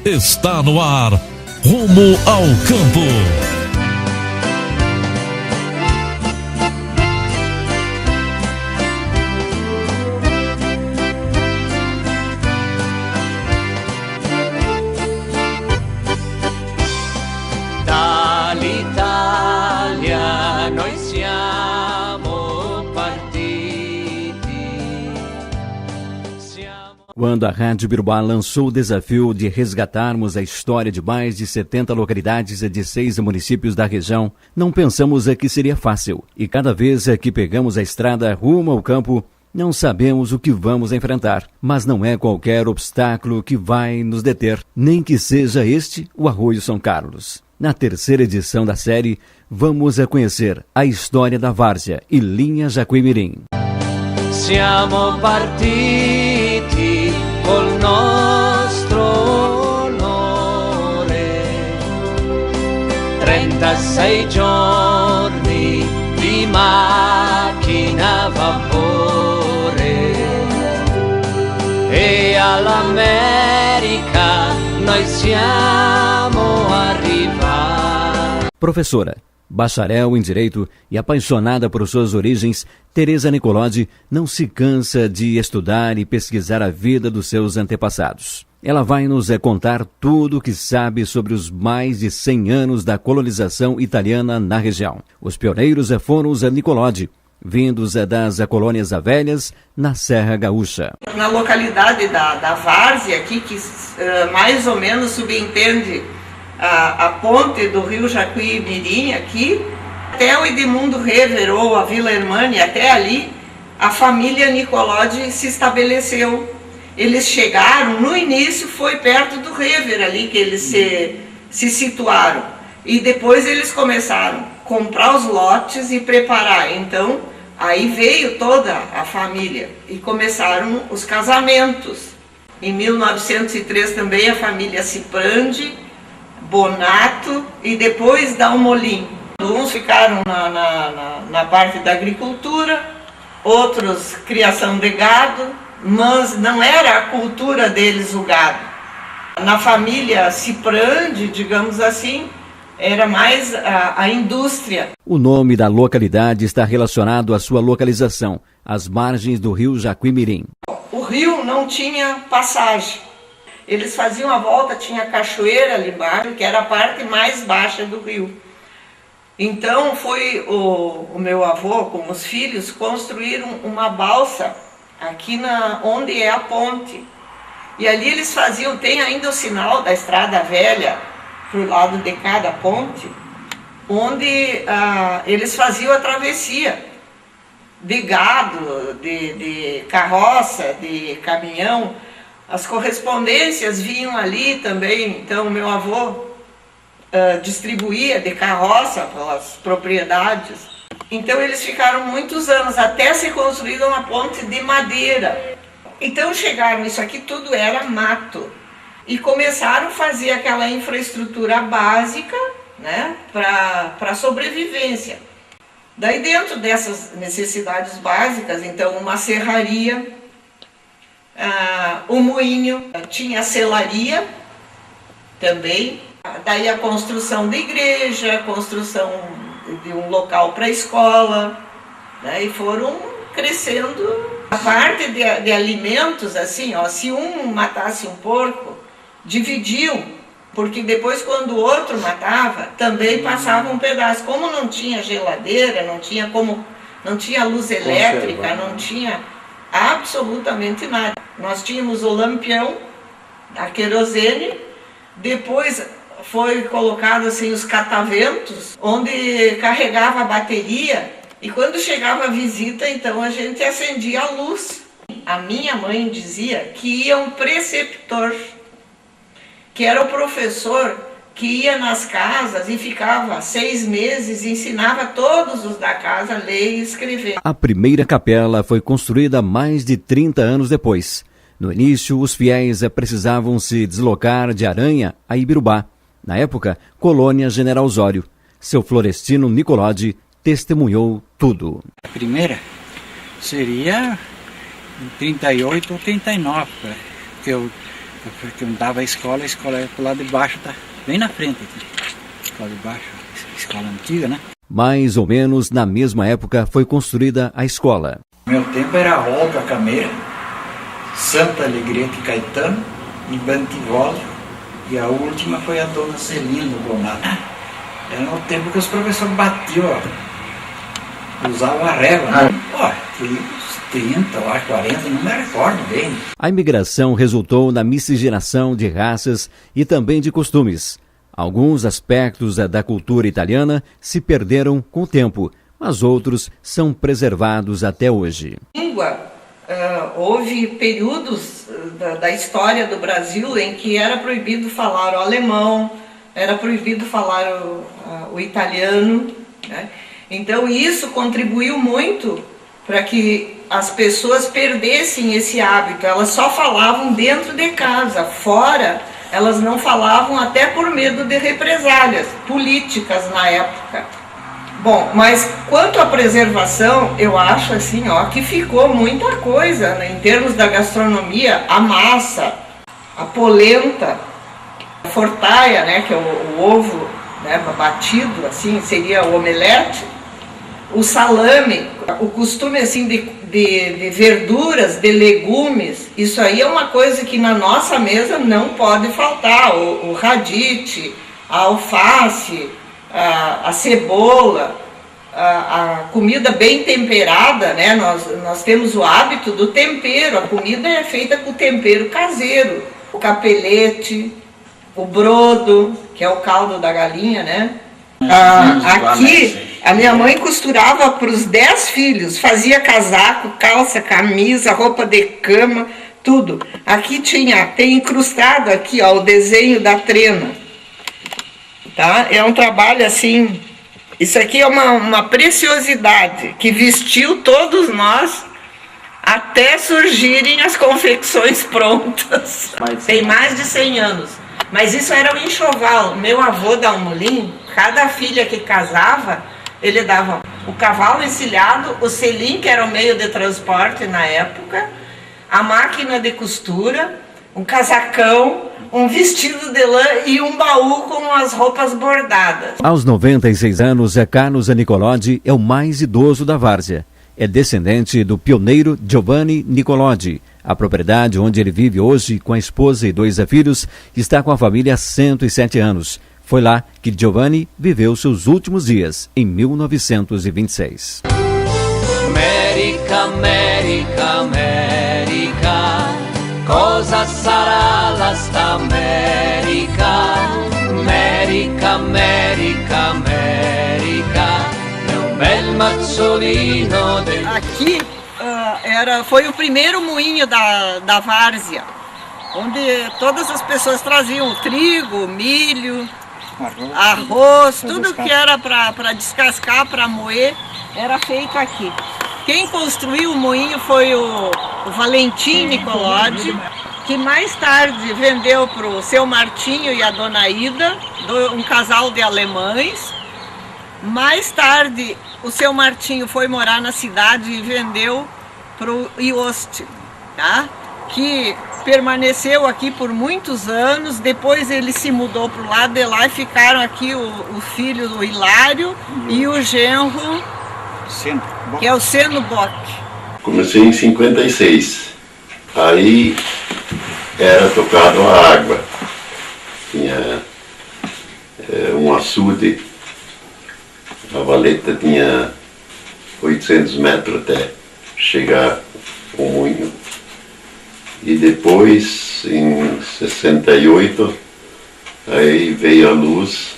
Está no ar, Rumo ao Campo. Dall'Italia noi siamo partiti. Quando a Rádio Birubá lançou o desafio de resgatarmos a história de mais de 70 localidades de 6 municípios da região, não pensamos que seria fácil. E cada vez que pegamos a estrada rumo ao campo, não sabemos o que vamos enfrentar. Mas não é qualquer obstáculo que vai nos deter, nem que seja este o Arroio São Carlos. Na terceira edição da série, vamos conhecer a história da várzea e linha Jacuimirim. Siamo partiti col nostro onore, 36 giorni di macchina a vapore, e all'America noi siamo arrivati. Professora, bacharel em Direito e apaixonada por suas origens, Teresa Nicolodi não se cansa de estudar e pesquisar a vida dos seus antepassados. Ela vai nos contar tudo o que sabe sobre os mais de 100 anos da colonização italiana na região. Os pioneiros foram os Nicolodi, vindos das colônias velhas na Serra Gaúcha. Na localidade da várzea aqui, que mais ou menos subentende a ponte do rio Jacuimirim aqui, até o Edmundo Rever ou a Vila Hermânia, até ali, a família Nicolodi se estabeleceu. Eles chegaram, no início foi perto do Rever ali que eles se situaram. E depois eles começaram a comprar os lotes e preparar. Então, aí veio toda a família e começaram os casamentos. Em 1903 também a família Ciprandi, Bonato e depois Dalmolin. Uns ficaram na parte da agricultura, outros criação de gado, mas não era a cultura deles o gado. Na família Ciprandi, digamos assim, era mais a indústria. O nome da localidade está relacionado à sua localização, às margens do rio Jacuimirim. O rio não tinha passagem. Eles faziam a volta, tinha a cachoeira ali embaixo, que era a parte mais baixa do rio. Então foi o meu avô, com os filhos, construíram uma balsa aqui onde é a ponte. E ali eles faziam, tem ainda o sinal da estrada velha, para o lado de cada ponte, onde eles faziam a travessia de gado, de carroça, de caminhão. As correspondências vinham ali também, então meu avô distribuía de carroça pelas propriedades. Então eles ficaram muitos anos, até ser construída uma ponte de madeira. Então chegaram, isso aqui tudo era mato, e começaram a fazer aquela infraestrutura básica, né, para sobrevivência. Daí dentro dessas necessidades básicas, então uma serraria, o moinho, tinha a selaria também, daí a construção de igreja, a construção de um local para a escola, né, e foram crescendo. A parte de alimentos, assim, ó, se um matasse um porco, dividiam, porque depois quando o outro matava, também passava um pedaço. Como não tinha geladeira, não tinha luz elétrica, não tinha absolutamente nada. Nós tínhamos o lampião, a querosene, depois foi colocado assim os cataventos, onde carregava a bateria, e quando chegava a visita, então a gente acendia a luz. A minha mãe dizia que ia um preceptor, que era o professor que ia nas casas e ficava 6 meses e ensinava todos os da casa a ler e escrever. A primeira capela foi construída mais de 30 anos depois. No início, os fiéis precisavam se deslocar de Aranha a Ibirubá, na época, colônia General Osório. Seu Florestino Nicolodi testemunhou tudo. A primeira seria em 38 ou 39, que eu Eu frequentava a escola é pro lado de baixo, tá bem na frente aqui. Escola de baixo, escola antiga, né? Mais ou menos na mesma época foi construída a escola. No meu tempo era Olga Cameira, Santa Alegrete Caetano e Bantivoli, e a última foi a dona Celina do Bonato. Era no tempo que os professores batiam, ó, usavam a régua, né? Ó, foi uns 30, eu acho, 40, não me recordo bem. A imigração resultou na miscigenação de raças e também de costumes. Alguns aspectos da cultura italiana se perderam com o tempo, mas outros são preservados até hoje. Língua, houve períodos da história do Brasil em que era proibido falar o alemão, era proibido falar o italiano, né? Então isso contribuiu muito para que as pessoas perdessem esse hábito. Elas só falavam dentro de casa, fora elas não falavam, até por medo de represálias políticas na época. Bom, mas quanto à preservação, eu acho assim, ó, que ficou muita coisa, né? Em termos da gastronomia, a massa, a polenta, a fortaia, né, que é o ovo, né, batido, assim, seria o omelete, o salame, o costume assim de verduras, de legumes. Isso aí é uma coisa que na nossa mesa não pode faltar. O radite, a alface, a cebola, a comida bem temperada, né? Nós temos o hábito do tempero, a comida é feita com tempero caseiro, o capelete, o brodo, que é o caldo da galinha, né? Aqui a minha mãe costurava para os 10 filhos, fazia casaco, calça, camisa, roupa de cama, tudo. Aqui tem incrustado aqui, ó, o desenho da trena, tá? É um trabalho assim, isso aqui é uma preciosidade que vestiu todos nós até surgirem as confecções prontas. Tem mais de 100 anos. Mas isso era o enxoval. Meu avô da Almolim, cada filha que casava, ele dava o cavalo encilhado, o selim, que era o meio de transporte na época, a máquina de costura, um casacão, um vestido de lã e um baú com as roupas bordadas. Aos 96 anos, Carlos Nicolodi é o mais idoso da várzea. É descendente do pioneiro Giovanni Nicolodi. A propriedade onde ele vive hoje, com a esposa e 2 filhos, está com a família há 107 anos. Foi lá que Giovanni viveu seus últimos dias, em 1926. America, America, America, cosa sarà la sta America? America, America, America, è un bel mazzolino del... Aqui foi o primeiro moinho da várzea, onde todas as pessoas traziam o trigo, milho, arroz, tudo que era para descascar, para moer, era feito aqui. Quem construiu o moinho foi o Valentim Nicolodi, que mais tarde vendeu para o seu Martinho e a dona Ida, um casal de alemães. Mais tarde, o seu Martinho foi morar na cidade e vendeu para o Ioste, tá? Que permaneceu aqui por muitos anos. Depois ele se mudou para o lado de lá e ficaram aqui o filho do Hilário e o genro, que é o Seno Bock. Comecei em 56, aí era tocado a água, tinha um açude, a valeta tinha 800 metros até chegar o moinho. E depois, em 68, aí veio a luz,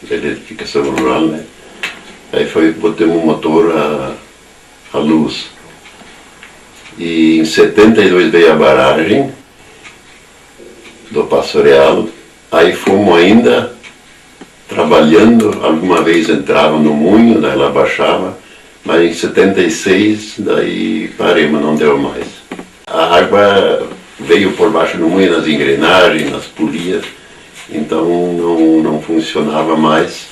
a eletrificação rural, né? Aí botamos um motor a luz. E em 72 veio a barragem do Passo Real. Aí fomos ainda trabalhando, alguma vez entrava no moinho, daí ela baixava, mas em 76, daí paremos, não deu mais. A água veio por baixo do moinho, nas engrenagens, nas polias, então não funcionava mais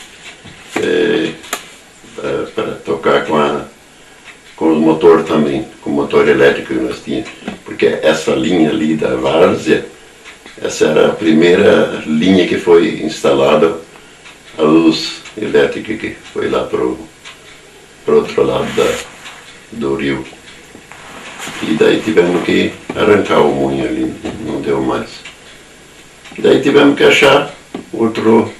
para tocar com o motor também, com o motor elétrico que nós tínhamos, porque essa linha ali da várzea Essa era a primeira linha que foi instalada, a luz elétrica que foi lá para o outro lado do rio. E daí tivemos que arrancar o moinho ali, não deu mais. Daí tivemos que achar outro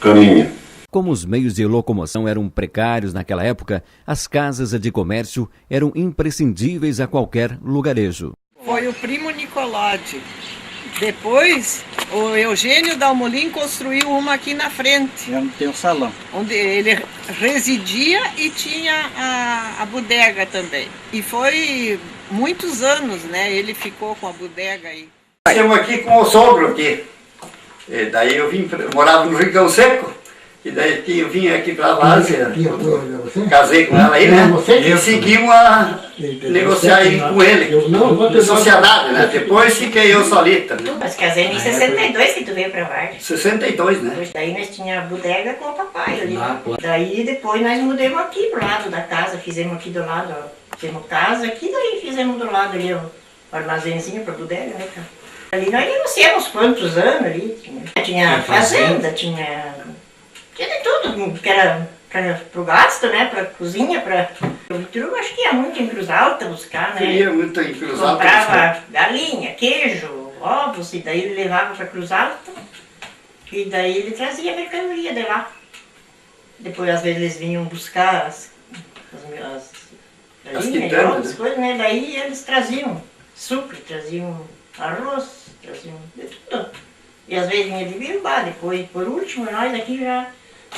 caminho. Como os meios de locomoção eram precários naquela época, as casas de comércio eram imprescindíveis a qualquer lugarejo. Foi o primo Nicolodi. Depois, o Eugênio Dalmolin construiu uma aqui na frente. Tem um salão. Onde ele residia e tinha a bodega também. E foi muitos anos, né? Ele ficou com a bodega aí. Estamos aqui com o sogro aqui. E daí eu morava no Rincão Seco. E daí eu vim aqui para a Várzea, casei com ela aí, né? E seguimos a negociar aí com ele, sociedade, né? Depois fiquei eu solita. Nós casamos em 62 que tu veio pra Várzea. 62, né? Daí nós tínhamos a bodega com o papai ali. Daí depois nós mudamos aqui pro lado da casa, fizemos aqui do lado, ó. Fizemos casa aqui, daí fizemos do lado ali o armazenzinho pra bodega, né, cara? Ali nós negociamos quantos anos ali. Tinha fazenda, tinha de tudo, que era pro gasto, né, pra cozinha, O Vitor acho que ia muito em Cruz Alta buscar, né? Ia muito em Cruz Alta. Comprava galinha, queijo, ovos, e daí ele levava pra Cruz Alta, e daí ele trazia a mercadoria de lá. Depois, às vezes, eles vinham buscar as galinhas, quitanas, as coisas, né? Daí eles traziam sucre, traziam arroz, traziam de tudo. E às vezes vinha de Birubá, depois, por último, nós aqui já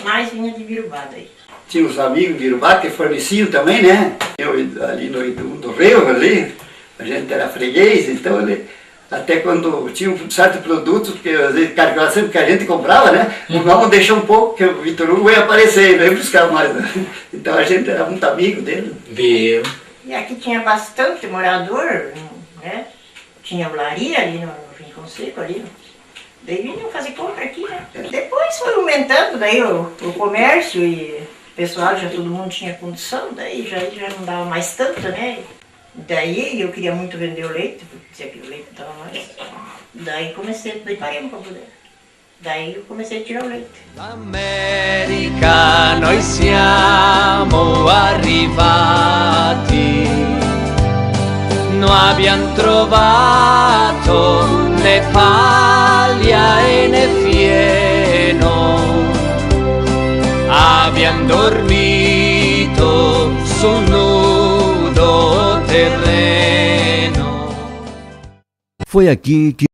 mais vinha de Birubá daí. Tinha uns amigos de Birubá que forneciam também, né? Eu ali no Rio, ali, a gente era freguês, então até quando tinha um certo produto, porque às vezes sempre que a gente comprava, né? Vamos deixar um pouco, que o Vitor Hugo ia aparecer, ia buscar mais, né? Então a gente era muito amigo dele. Viu? E aqui tinha bastante morador, né? Tinha olaria ali no Rincão Seco, ali. Daí vinham fazer compra aqui, né? Depois foi aumentando daí o comércio e o pessoal, já todo mundo tinha condição, daí já não dava mais tanto, né? Daí eu queria muito vender o leite, porque dizia que o leite não estava mais. Daí parei um pouco. Daí eu comecei a tirar o leite. America noi siamo arrivati, non abbiamo trovato né paglia e né fieno, abbiamo dormito sul nudo terreno. Foi aqui que